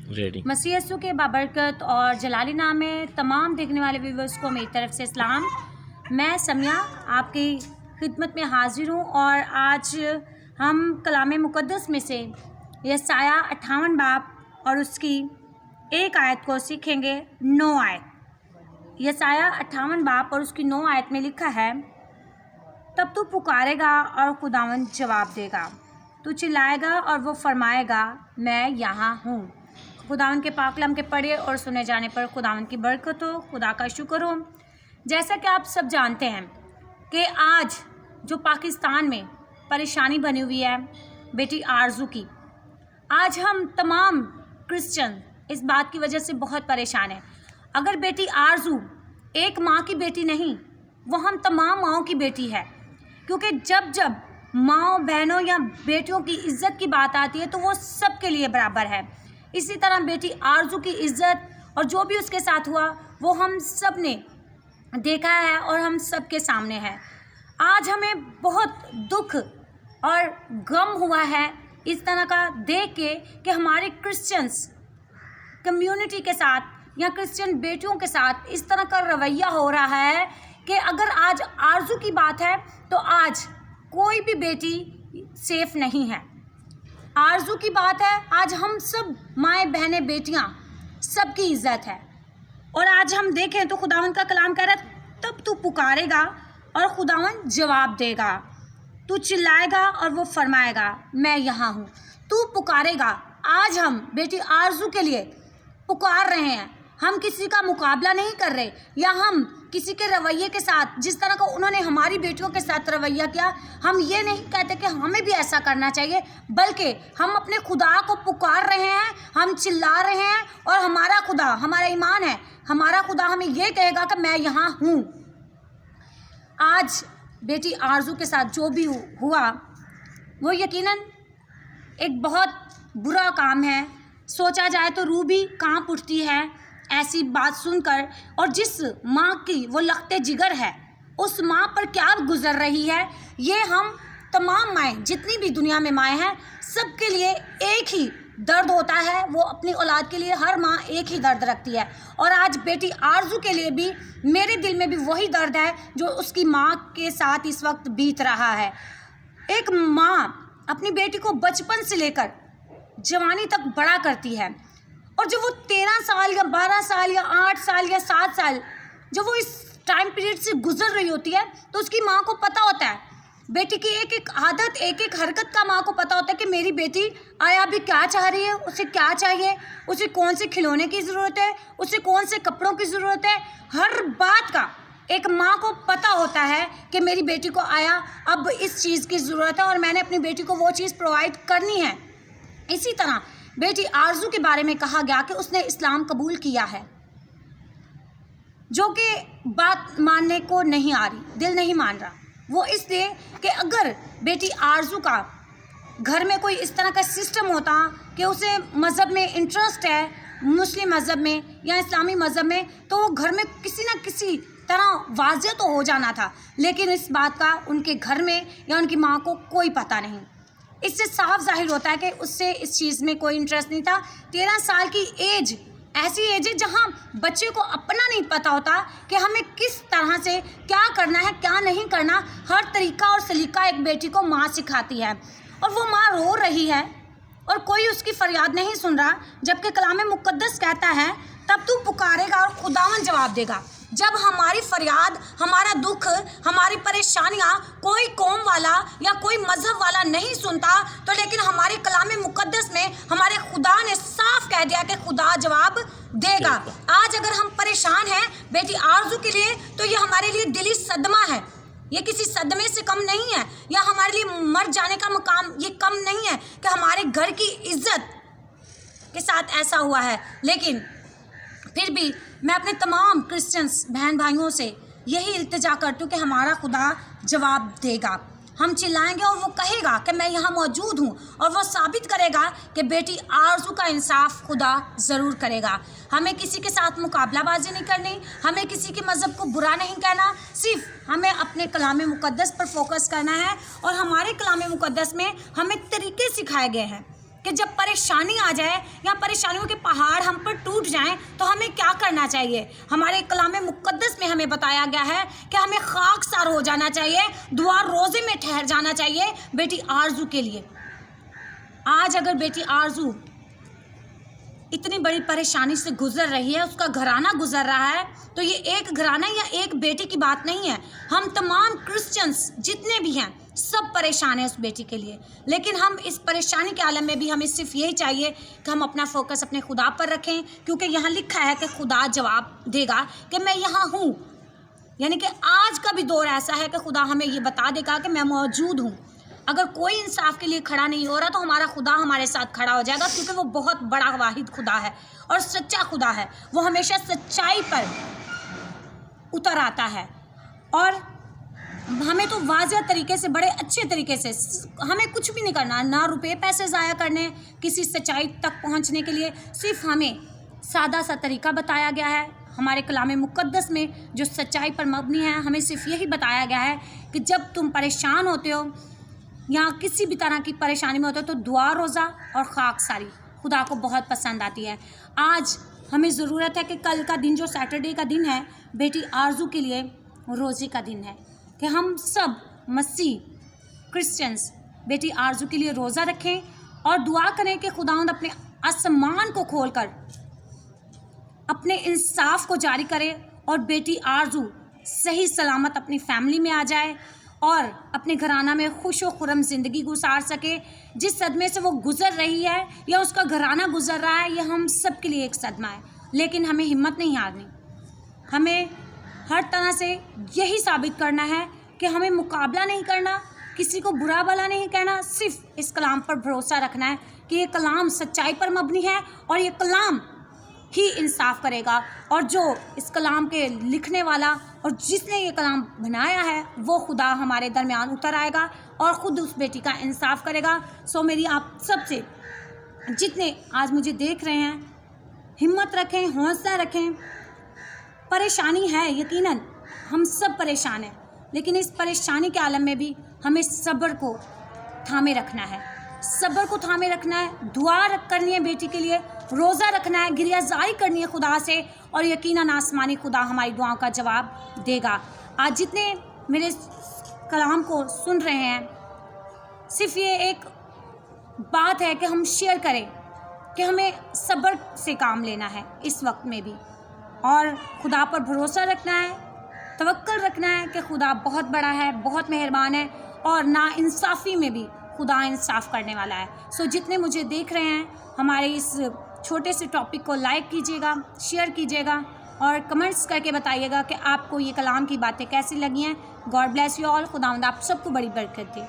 Ready. मसीह यीशु के बाबरकत और जलाली नाम में तमाम देखने वाले व्यूवर्स को मेरी तरफ से सलाम। मैं समिया आपकी खिदमत में हाजिर हूँ और आज हम कलाम मुक़द्दस में से यशायाह 58 बाब और उसकी एक आयत को सीखेंगे। 9 आयत यशायाह 58 बाब और उसकी 9 आयत में लिखा है, तब तू पुकारेगा और खुदावंद जवाब देगा, तू चिल्लाएगा और वो फरमाएगा मैं यहाँ हूँ। खुदावंद के पाक कलाम के पढ़े और सुने जाने पर खुदावंद की बरकत हो, खुदा का शुक्र हो। जैसा कि आप सब जानते हैं कि आज जो पाकिस्तान में परेशानी बनी हुई है बेटी आरजू की, आज हम तमाम क्रिश्चियन इस बात की वजह से बहुत परेशान हैं। अगर बेटी आरजू एक माँ की बेटी नहीं, वो हम तमाम माँओं की बेटी है, क्योंकि जब जब माँओं बहनों या बेटियों की इज़्ज़त की बात आती है तो वो सबके लिए बराबर है। इसी तरह बेटी आरजू की इज़्ज़त और जो भी उसके साथ हुआ वो हम सब ने देखा है और हम सब के सामने है। आज हमें बहुत दुख और गम हुआ है इस तरह का देख के कि हमारे क्रिश्चियंस कम्युनिटी के साथ या क्रिश्चियन बेटियों के साथ इस तरह का रवैया हो रहा है कि अगर आज आरजू की बात है तो आज कोई भी बेटी सेफ नहीं है। आरजू की बात है, आज हम सब माएँ बहनें बेटियाँ सबकी इज़्ज़त है। और आज हम देखें तो खुदावंद का कलाम कह रहा है, तब तू पुकारेगा और खुदावंद जवाब देगा, तू चिल्लाएगा और वो फरमाएगा मैं यहाँ हूँ। तू पुकारेगा। आज हम बेटी आरजू के लिए पुकार रहे हैं। हम किसी का मुकाबला नहीं कर रहे या हम किसी के रवैये के साथ, जिस तरह का उन्होंने हमारी बेटियों के साथ रवैया किया, हम ये नहीं कहते कि हमें भी ऐसा करना चाहिए, बल्कि हम अपने खुदा को पुकार रहे हैं, हम चिल्ला रहे हैं और हमारा खुदा, हमारा ईमान है, हमारा खुदा हमें ये कहेगा कि मैं यहाँ हूँ। आज बेटी आरजू के साथ जो भी हुआ वो यकीनन एक बहुत बुरा काम है। सोचा जाए तो रूह भी कांप उठती है ऐसी बात सुनकर। और जिस माँ की वो लखते जिगर है, उस माँ पर क्या गुजर रही है, ये हम तमाम माएँ, जितनी भी दुनिया में माएँ हैं, सबके लिए एक ही दर्द होता है। वो अपनी औलाद के लिए हर माँ एक ही दर्द रखती है और आज बेटी आरजू के लिए भी मेरे दिल में भी वही दर्द है जो उसकी माँ के साथ इस वक्त बीत रहा है। एक माँ अपनी बेटी को बचपन से लेकर जवानी तक बड़ा करती है और जब वो 13 साल या 12 साल या 8 साल या 7 साल जब वो इस टाइम पीरियड से गुजर रही होती है तो उसकी माँ को पता होता है, बेटी की एक एक आदत, एक एक हरकत का माँ को पता होता है कि मेरी बेटी आया अभी क्या चाह रही है, उसे क्या चाहिए, उसे कौन से खिलौने की ज़रूरत है, उसे कौन से कपड़ों की ज़रूरत है। हर बात का एक माँ को पता होता है कि मेरी बेटी को आया अब इस चीज़ की ज़रूरत है और मैंने अपनी बेटी को वो चीज़ प्रोवाइड करनी है। इसी तरह बेटी आरजू के बारे में कहा गया कि उसने इस्लाम कबूल किया है, जो कि बात मानने को नहीं आ रही, दिल नहीं मान रहा। वो इसलिए कि अगर बेटी आरजू का घर में कोई इस तरह का सिस्टम होता कि उसे मज़हब में इंटरेस्ट है, मुस्लिम मज़हब में या इस्लामी मज़हब में, तो वो घर में किसी न किसी तरह वाज़ेह तो हो जाना था। लेकिन इस बात का उनके घर में या उनकी माँ को कोई पता नहीं। इससे साफ जाहिर होता है कि उससे इस चीज़ में कोई इंटरेस्ट नहीं था। 13 साल की एज ऐसी एज है जहाँ बच्चे को अपना नहीं पता होता कि हमें किस तरह से क्या करना है, क्या नहीं करना। हर तरीका और सलीका एक बेटी को माँ सिखाती है और वो माँ रो रही है और कोई उसकी फरियाद नहीं सुन रहा, जबकि कलाम मुक़द्दस कहता है तब तू पुकारेगा और खुदावंद जवाब देगा। जब हमारी फरियाद, हमारा दुख, हमारी परेशानियाँ कोई कौम वाला या कोई मज़हब वाला नहीं सुनता, तो लेकिन हमारे कलाम मुक़द्दस में हमारे खुदा ने साफ कह दिया कि खुदा जवाब देगा। आज अगर हम परेशान हैं बेटी आरजू के लिए, तो ये हमारे लिए दिली सदमा है, ये किसी सदमे से कम नहीं है, या हमारे लिए मर जाने का मकाम ये कम नहीं है कि हमारे घर की इज्जत के साथ ऐसा हुआ है। लेकिन फिर भी मैं अपने तमाम क्रिश्चियंस बहन भाइयों से यही इल्तिजा करती हूँ कि हमारा खुदा जवाब देगा। हम चिल्लाएंगे और वो कहेगा कि मैं यहाँ मौजूद हूँ, और वो साबित करेगा कि बेटी आरजू का इंसाफ खुदा ज़रूर करेगा। हमें किसी के साथ मुकाबलाबाजी नहीं करनी, हमें किसी के मज़हब को बुरा नहीं कहना, सिर्फ हमें अपने कलाम मुक़द्दस पर फोकस करना है। और हमारे कलाम मुक़द्दस में हमें तरीके सिखाए गए हैं कि जब परेशानी आ जाए या परेशानियों के पहाड़ हम पर टूट जाएं तो हमें क्या करना चाहिए। हमारे कलाम मुक़द्दस में हमें बताया गया है कि हमें खाकसार हो जाना चाहिए, दुआ रोज़े में ठहर जाना चाहिए बेटी आरजू के लिए। आज अगर बेटी आरजू इतनी बड़ी परेशानी से गुजर रही है, उसका घराना गुजर रहा है, तो ये एक घराना या एक बेटी की बात नहीं है। हम तमाम क्रिश्चियंस जितने भी हैं सब परेशान हैं उस बेटी के लिए। लेकिन हम इस परेशानी के आलम में भी हमें सिर्फ यही चाहिए कि हम अपना फोकस अपने खुदा पर रखें, क्योंकि यहाँ लिखा है कि खुदा जवाब देगा कि मैं यहाँ हूँ। यानी कि आज का भी दौर ऐसा है कि खुदा हमें ये बता देगा कि मैं मौजूद हूँ। अगर कोई इंसाफ के लिए खड़ा नहीं हो रहा तो हमारा खुदा हमारे साथ खड़ा हो जाएगा, क्योंकि वो बहुत बड़ा वाहिद खुदा है और सच्चा खुदा है। वो हमेशा सच्चाई पर उतर आता है और हमें तो वाज़ेह तरीके से, बड़े अच्छे तरीके से, हमें कुछ भी नहीं करना, ना रुपए पैसे ज़ाया करने किसी सच्चाई तक पहुंचने के लिए। सिर्फ हमें सादा सा तरीका बताया गया है हमारे कलाम मुक़द्दस में जो सच्चाई पर मबनी है। हमें सिर्फ यही बताया गया है कि जब तुम परेशान होते हो या किसी भी तरह की परेशानी में होते हो तो दुआ, रोज़ा और खाकसारी खुदा को बहुत पसंद आती है। आज हमें ज़रूरत है कि कल का दिन जो सैटरडे का दिन है बेटी आरजू के लिए रोज़े का दिन है, कि हम सब मसीह क्रिश्चियंस बेटी आरजू के लिए रोज़ा रखें और दुआ करें कि खुदावंद अपने आसमान को खोलकर अपने इंसाफ को जारी करे और बेटी आरजू सही सलामत अपनी फैमिली में आ जाए और अपने घराना में खुश व खुर्रम ज़िंदगी गुजार सके। जिस सदमे से वो गुज़र रही है या उसका घराना गुज़र रहा है, यह हम सब के लिए एक सदमा है। लेकिन हमें हिम्मत नहीं हारनी, हमें हर तरह से यही साबित करना है कि हमें मुकाबला नहीं करना, किसी को बुरा भला नहीं कहना, सिर्फ इस कलाम पर भरोसा रखना है कि ये कलाम सच्चाई पर मबनी है और ये कलाम ही इंसाफ करेगा। और जो इस कलाम के लिखने वाला और जिसने ये कलाम बनाया है वो खुदा हमारे दरमियान उतर आएगा और ख़ुद उस बेटी का इंसाफ करेगा। सो मेरी आप सबसे, जितने आज मुझे देख रहे हैं, हिम्मत रखें, हौसला रखें। परेशानी है, यकीनन हम सब परेशान हैं, लेकिन इस परेशानी के आलम में भी हमें सब्र को थामे रखना है, सब्र को थामे रखना है, दुआ करनी है बेटी के लिए, रोज़ा रखना है, गिरियाज़ारी करनी है खुदा से और यकीनन आसमानी खुदा हमारी दुआओं का जवाब देगा। आज जितने मेरे कलाम को सुन रहे हैं, सिर्फ ये एक बात है कि हम शेयर करें कि हमें सब्र से काम लेना है इस वक्त में भी और खुदा पर भरोसा रखना है, तवक्कुल रखना है कि खुदा बहुत बड़ा है, बहुत मेहरबान है और नाइंसाफ़ी में भी खुदा इंसाफ करने वाला है। सो जितने मुझे देख रहे हैं, हमारे इस छोटे से टॉपिक को लाइक कीजिएगा, शेयर कीजिएगा और कमेंट्स करके बताइएगा कि आपको ये कलाम की बातें कैसी लगी हैं। God bless you all. खुदावंद आप सबको बड़ी बरकत दे।